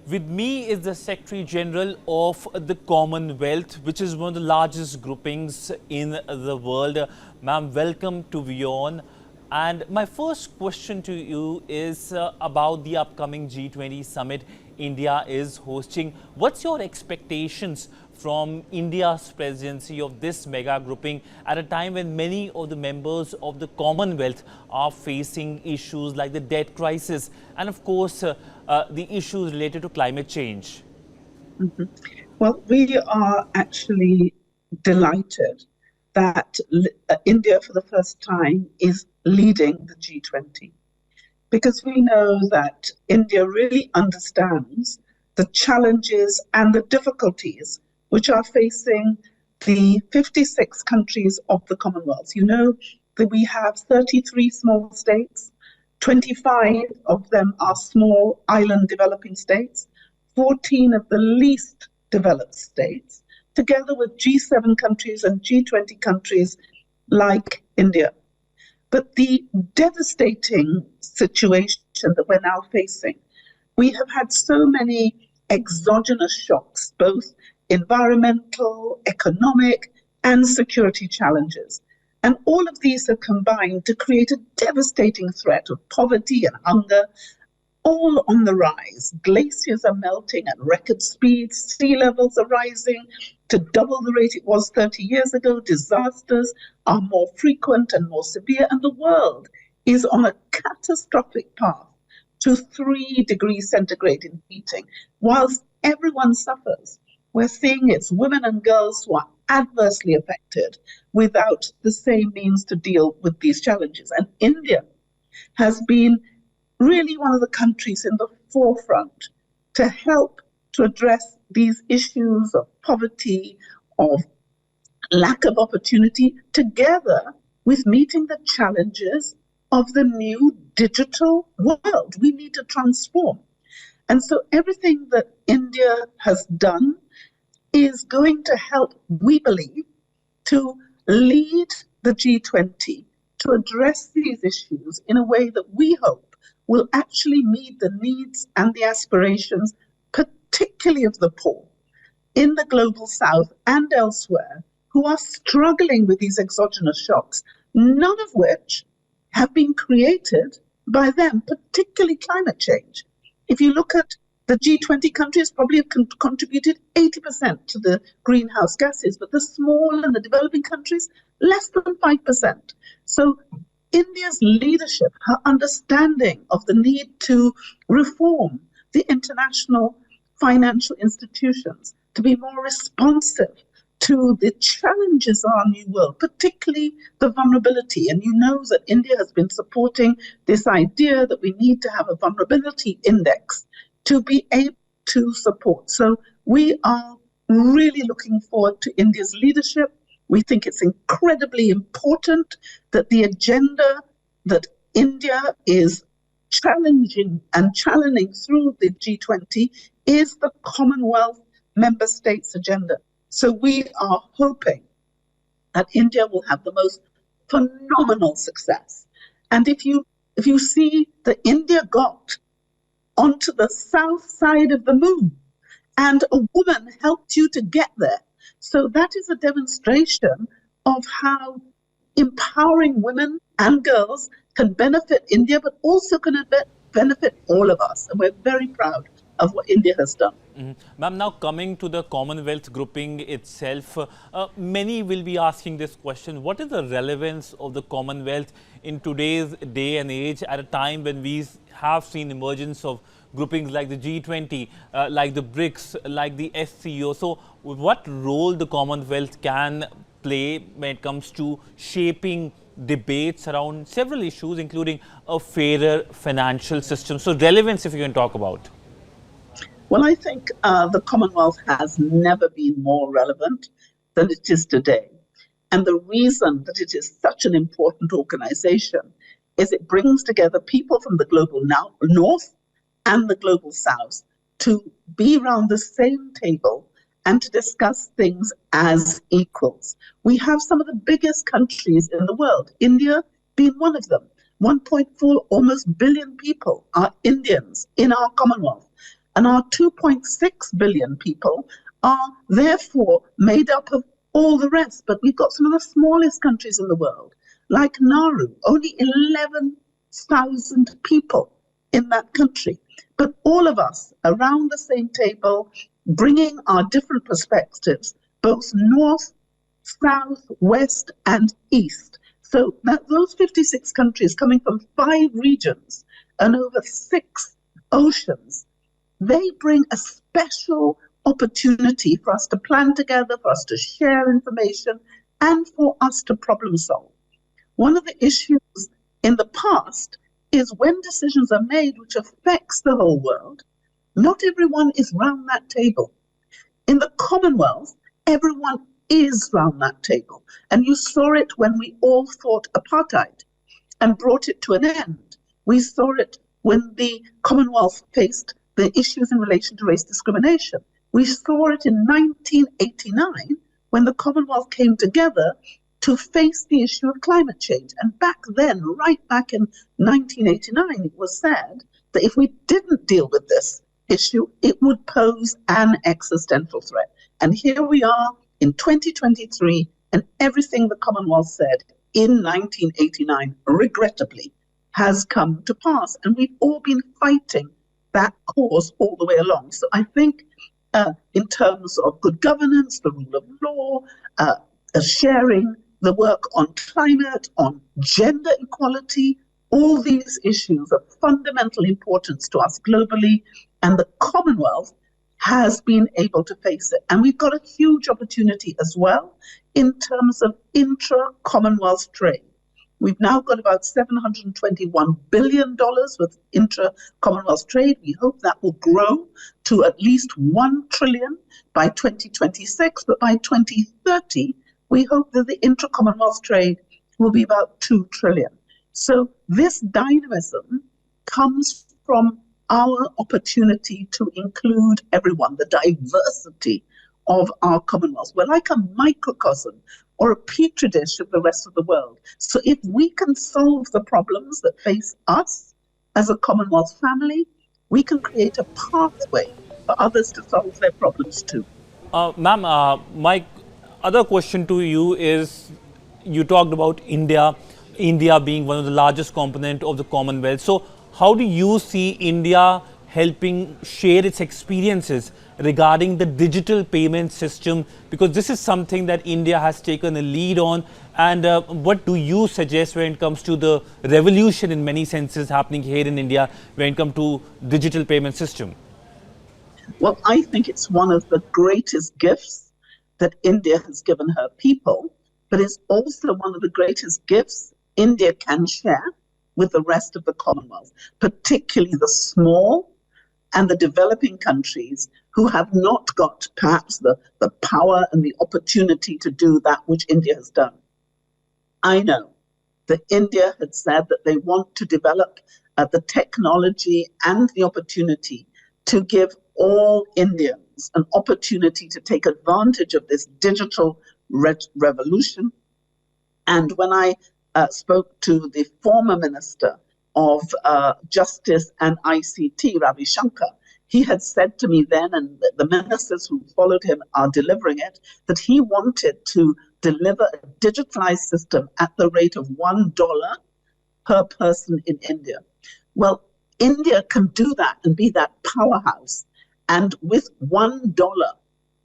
With me is the Secretary-General of the Commonwealth, which is one of the largest groupings in the world. Ma'am, welcome to WION. And my first question to you is about the upcoming G20 Summit India is hosting. What's your expectations from India's presidency of this mega grouping at a time when many of the members of the Commonwealth are facing issues like the debt crisis and, of course, the issues related to climate change? Well, we are actually delighted that India, for the first time, is leading the G20, because we know that India really understands the challenges and the difficulties which are facing the 56 countries of the Commonwealth. You know that we have 33 small states, 25 of them are small island developing states, 14 of the least developed states, together with G7 countries and G20 countries like India. But the devastating situation that we're now facing, we have had so many exogenous shocks, both environmental, economic, and security challenges. And all of these have combined to create a devastating threat of poverty and hunger, all on the rise. Glaciers are melting at record speeds, sea levels are rising to double the rate it was 30 years ago, disasters are more frequent and more severe, and the world is on a catastrophic path to 3 degrees centigrade in heating. Whilst everyone suffers, we're seeing it's women and girls who are adversely affected without the same means to deal with these challenges. And India has been really one of the countries in the forefront to help to address these issues of poverty, of lack of opportunity, together with meeting the challenges of the new digital world. We need to transform. And so everything that India has done is going to help, we believe, to lead the G20 to address these issues in a way that we hope will actually meet the needs and the aspirations, particularly of the poor in the global south and elsewhere, who are struggling with these exogenous shocks, none of which have been created by them, particularly climate change. If you look at the G20 countries, probably have contributed 80% to the greenhouse gases, but the small and the developing countries, less than 5%. So India's leadership, her understanding of the need to reform the international financial institutions, to be more responsive to the challenges of our new world, particularly the vulnerability. And you know that India has been supporting this idea that we need to have a vulnerability index to be able to support. So we are really looking forward to India's leadership. We think it's incredibly important that the agenda that India is challenging and channeling through the G20 is the Commonwealth member states agenda. So we are hoping that India will have the most phenomenal success. And if you see that India got onto the south side of the moon, and a woman helped you to get there. So that is a demonstration of how empowering women and girls can benefit India, but also can benefit all of us. And we're very proud of what India has done. Ma'am, now coming to the Commonwealth grouping itself, many will be asking this question: what is the relevance of the Commonwealth in today's day and age, at a time when we have seen emergence of groupings like the G20, like the BRICS, like the SCO? So what role the Commonwealth can play when it comes to shaping debates around several issues, including a fairer financial system? So relevance, if you can talk about. Well, I think the Commonwealth has never been more relevant than it is today. And the reason that it is such an important organization is it brings together people from the global north and the global south to be around the same table and to discuss things as equals. We have some of the biggest countries in the world, India being one of them. 1.4 almost billion people are Indians in our Commonwealth. And our 2.6 billion people are therefore made up of all the rest. But we've got some of the smallest countries in the world, like Nauru, only 11,000 people in that country. But all of us around the same table, bringing our different perspectives, both north, south, west, and east. So that those 56 countries coming from 5 regions and over 6 oceans, they bring a special opportunity for us to plan together, for us to share information, and for us to problem solve. One of the issues in the past is when decisions are made which affects the whole world, not everyone is round that table. In the Commonwealth, everyone is round that table. And you saw it when we all fought apartheid and brought it to an end. We saw it when the Commonwealth faced the issues in relation to race discrimination. We saw it in 1989 when the Commonwealth came together to face the issue of climate change. And back then, right back in 1989, it was said that if we didn't deal with this issue, it would pose an existential threat. And here we are in 2023, and everything the Commonwealth said in 1989, regrettably, has come to pass. And we've all been fighting that cause all the way along. So I think in terms of good governance, the rule of law, sharing the work on climate, on gender equality, all these issues of fundamental importance to us globally, and the Commonwealth has been able to face it. And we've got a huge opportunity as well in terms of intra-Commonwealth trade. We've now got about $721 billion with intra-Commonwealth trade. We hope that will grow to at least $1 trillion by 2026, but by 2030, we hope that the intra-Commonwealth trade will be about $2 trillion. So this dynamism comes from our opportunity to include everyone, the diversity of our Commonwealth. We're like a microcosm or a petri dish of the rest of the world. So if we can solve the problems that face us as a Commonwealth family, we can create a pathway for others to solve their problems too. Ma'am, my other question to you is, you talked about India being one of the largest component of the Commonwealth. So how do you see India helping share its experiences regarding the digital payment system? Because this is something that India has taken a lead on. And what do you suggest when it comes to the revolution in many senses happening here in India when it comes to digital payment system? Well, I think it's one of the greatest gifts that India has given her people, but it's also one of the greatest gifts India can share with the rest of the Commonwealth, particularly the small and the developing countries who have not got perhaps the power and the opportunity to do that which India has done. I know that India had said that they want to develop the technology and the opportunity to give all Indians an opportunity to take advantage of this digital revolution. And when I spoke to the former Minister of Justice and ICT, Ravi Shankar, he had said to me then, and the ministers who followed him are delivering it, that he wanted to deliver a digitalized system at the rate of $1 per person in India. Well, India can do that and be that powerhouse. And with $1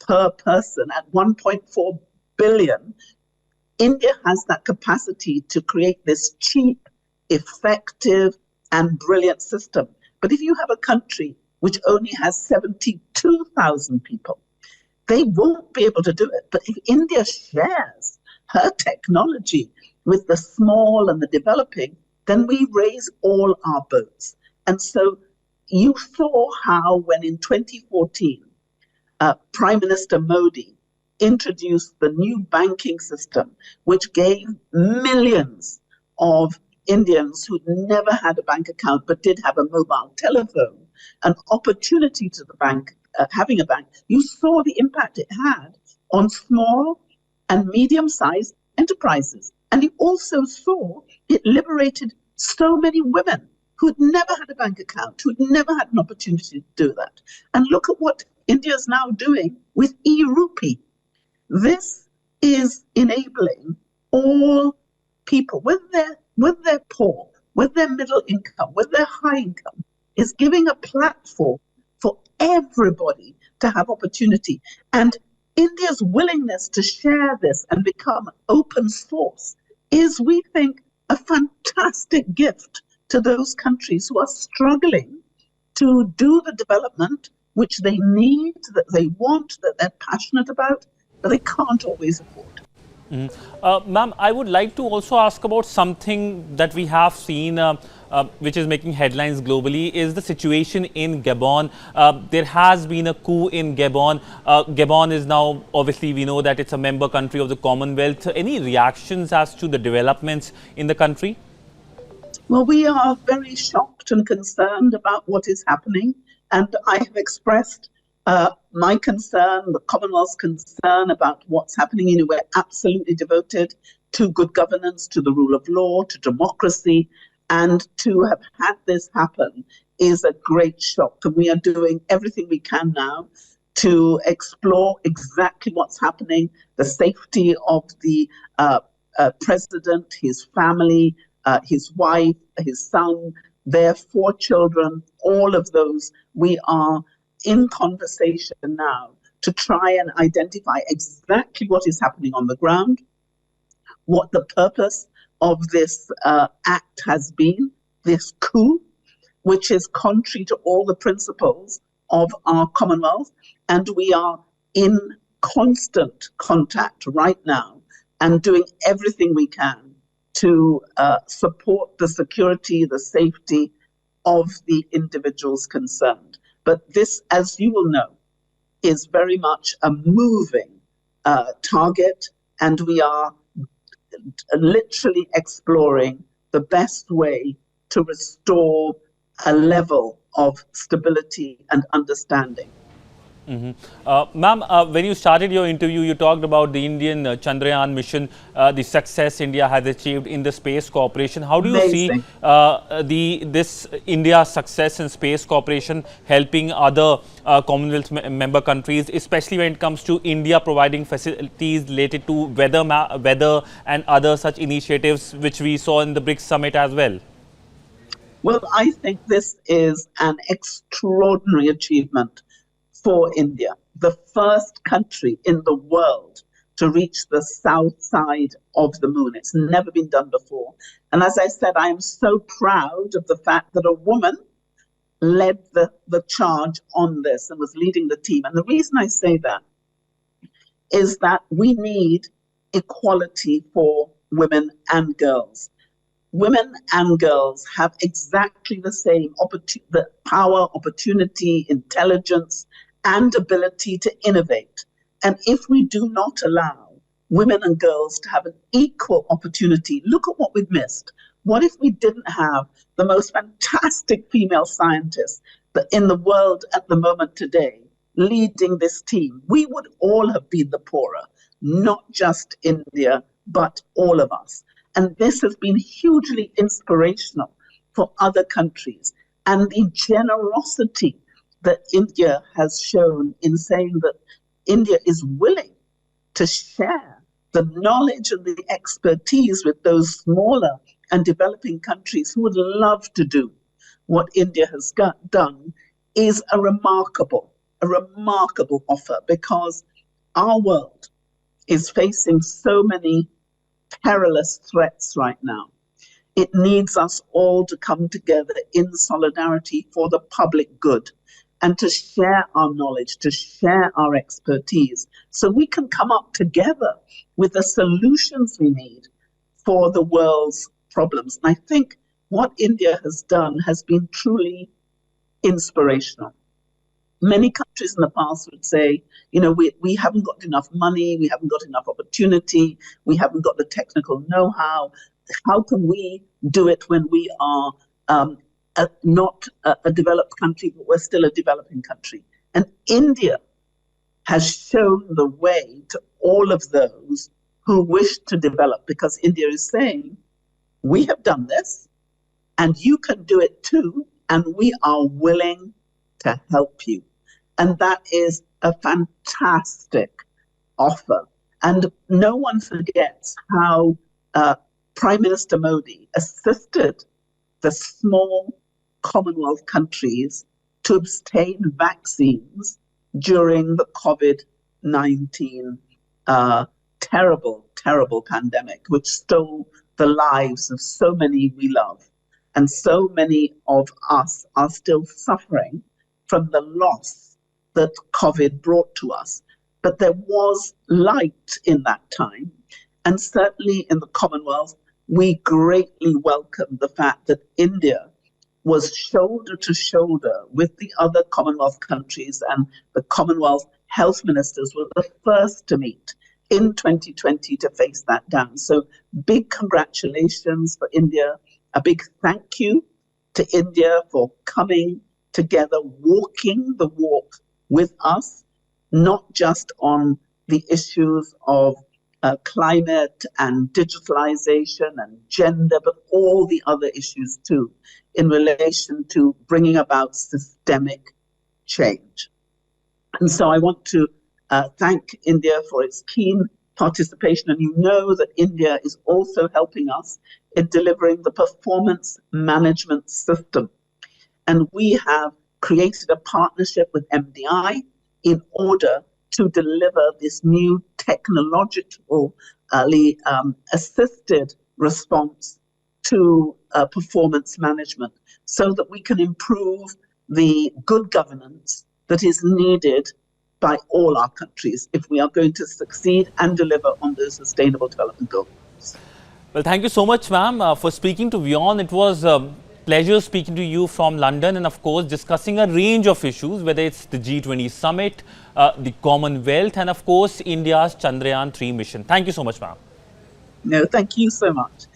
per person at 1.4 billion, India has that capacity to create this cheap, effective, and brilliant system. But if you have a country which only has 72,000 people, they won't be able to do it. But if India shares her technology with the small and the developing, then we raise all our boats. And so you saw how when in 2014, Prime Minister Modi introduced the new banking system, which gave millions of Indians who'd never had a bank account but did have a mobile telephone an opportunity to the bank, having a bank. You saw the impact it had on small and medium-sized enterprises. And you also saw it liberated so many women who'd never had a bank account, who'd never had an opportunity to do that. And look at what India is now doing with e-rupee. This is enabling all people, whether they're poor, whether they're middle income, whether they're high income, is giving a platform for everybody to have opportunity. And India's willingness to share this and become open source is, we think, a fantastic gift to those countries who are struggling to do the development which they need, that they want, that they're passionate about, but they can't always afford. Ma'am, I would like to also ask about something that we have seen which is making headlines globally, is the situation in Gabon. There has been a coup in Gabon. Gabon is now, obviously, we know that it's a member country of the Commonwealth. Any reactions as to the developments in the country? Well, we are very shocked and concerned about what is happening. And I have expressed my concern, the Commonwealth's concern about what's happening. You know, we're absolutely devoted to good governance, to the rule of law, to democracy. And to have had this happen is a great shock. And we are doing everything we can now to explore exactly what's happening, the safety of the president, his family, his wife, his son, their 4 children, all of those. We are in conversation now to try and identify exactly what is happening on the ground, what the purpose of this act has been, this coup, which is contrary to all the principles of our Commonwealth. And we are in constant contact right now and doing everything we can to support the security, the safety of the individuals concerned. But this, as you will know, is very much a moving target, and we are literally exploring the best way to restore a level of stability and understanding. Ma'am, when you started your interview, you talked about the Indian Chandrayaan mission, the success India has achieved in the space cooperation. How do you Amazing. see this India's success in space cooperation helping other Commonwealth member countries, especially when it comes to India providing facilities related to weather and other such initiatives which we saw in the BRICS summit as well? Well, I think this is an extraordinary achievement for India, the first country in the world to reach the south side of the moon. It's never been done before. And as I said, I am so proud of the fact that a woman led the charge on this and was leading the team. And the reason I say that is that we need equality for women and girls. Women and girls have exactly the same the power, opportunity, intelligence, and ability to innovate. And if we do not allow women and girls to have an equal opportunity, look at what we've missed. What if we didn't have the most fantastic female scientists in the world at the moment today leading this team? We would all have been the poorer, not just India, but all of us. And this has been hugely inspirational for other countries. And the generosity that India has shown in saying that India is willing to share the knowledge and the expertise with those smaller and developing countries who would love to do what India has done is a remarkable offer, because our world is facing so many perilous threats right now. It needs us all to come together in solidarity for the public good and to share our knowledge, to share our expertise, so we can come up together with the solutions we need for the world's problems. And I think what India has done has been truly inspirational. Many countries in the past would say, you know, we haven't got enough money, we haven't got enough opportunity, we haven't got the technical know-how. How can we do it when we are not a developed country, but we're still a developing country? And India has shown the way to all of those who wish to develop, because India is saying, we have done this, and you can do it too, and we are willing to help you. And that is a fantastic offer. And no one forgets how Prime Minister Modi assisted the small Commonwealth countries to obtain vaccines during the COVID-19 terrible, terrible pandemic, which stole the lives of so many we love. And so many of us are still suffering from the loss that COVID brought to us. But there was light in that time. And certainly in the Commonwealth, we greatly welcome the fact that India was shoulder to shoulder with the other Commonwealth countries, and the Commonwealth health ministers were the first to meet in 2020 to face that down. So big congratulations for India. A big thank you to India for coming together, walking the walk with us, not just on the issues of climate and digitalization and gender, but all the other issues too, in relation to bringing about systemic change. And so I want to thank India for its keen participation. And you know that India is also helping us in delivering the performance management system. And we have created a partnership with MDI in order to deliver this new technologically assisted response to performance management, so that we can improve the good governance that is needed by all our countries if we are going to succeed and deliver on those sustainable development goals. Well, thank you so much, ma'am, for speaking to WION. It was a pleasure speaking to you from London, and of course discussing a range of issues, whether it's the G20 Summit, the Commonwealth, and of course India's Chandrayaan 3 mission. Thank you so much, ma'am. No, thank you so much.